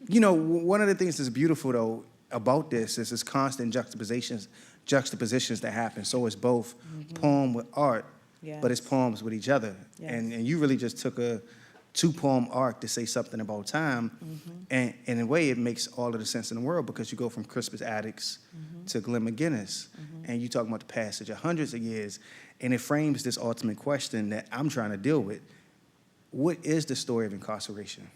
You know, one of the things that's beautiful, though, about this is this constant juxtapositions that happen. So it's both poem with art, but it's poems with each other. Yes. And you really just took a two-poem arc to say something about time. And in a way, it makes all of the sense in the world because you go from Crispus Attucks to Glenn McGinnis, and you talk about the passage of hundreds of years, and it frames this ultimate question that I'm trying to deal with. What is the story of incarceration?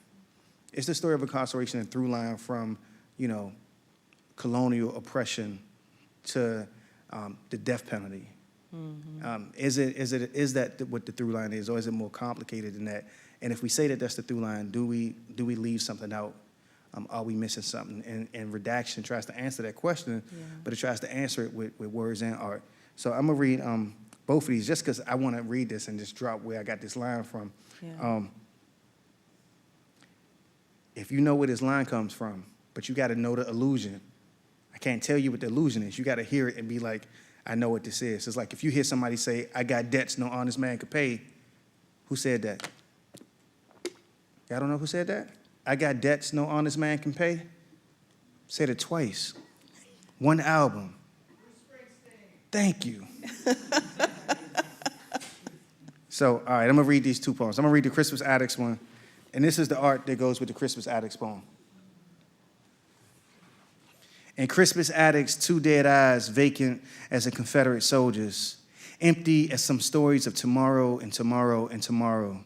It's the story of incarceration and through line from, you know, colonial oppression to the death penalty. Is that what the through line is, or is it more complicated than that? And if we say that that's the through line, do we leave something out? Are we missing something? And Redaction tries to answer that question, but it tries to answer it with words and art. So I'm gonna read both of these just because I want to read this and just drop where I got this line from. If you know where this line comes from, but you got to know the illusion. I can't tell you what the illusion is. You got to hear it and be like, I know what this is. It's like if you hear somebody say, I got debts no honest man could pay, who said that? Y'all don't know who said that? I got debts no honest man can pay? Said it twice. One album. Thank you. So, all right, I'm going to read these two poems. I'm going to read the Crispus Attucks one, and this is the art that goes with the Crispus Attucks poem. In Crispus Attucks, two dead eyes vacant as a Confederate soldier's, empty as some stories of tomorrow and tomorrow and tomorrow.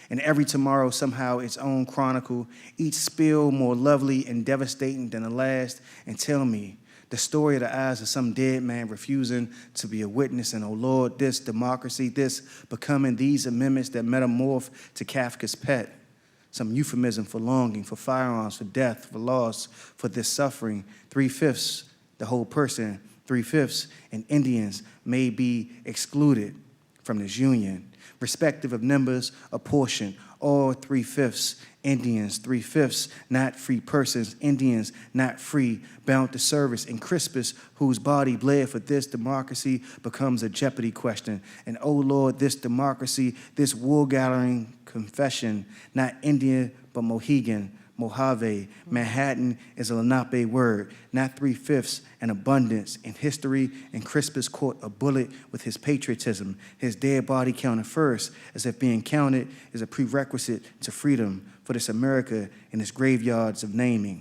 And every tomorrow somehow its own chronicle, each spill more lovely and devastating than the last. And tell me the story of the eyes of some dead man refusing to be a witness. And oh Lord, this democracy, this becoming these amendments that metamorph to Kafka's pet. Some euphemism for longing, for firearms, for death, for loss, for this suffering. 3/5, the whole person, 3/5, and Indians may be excluded from this union, respective of numbers, a portion, all 3/5, Indians, 3/5, not free persons, Indians, not free, bound to service, and Crispus, whose body bled for this democracy, becomes a jeopardy question. And oh Lord, this democracy, this wool-gathering confession, not Indian, but Mohegan, Mojave, Manhattan is a Lenape word, not 3/5, an abundance in history, and Crispus caught a bullet with his patriotism, his dead body counted first, as if being counted is a prerequisite to freedom for this America in its graveyards of naming.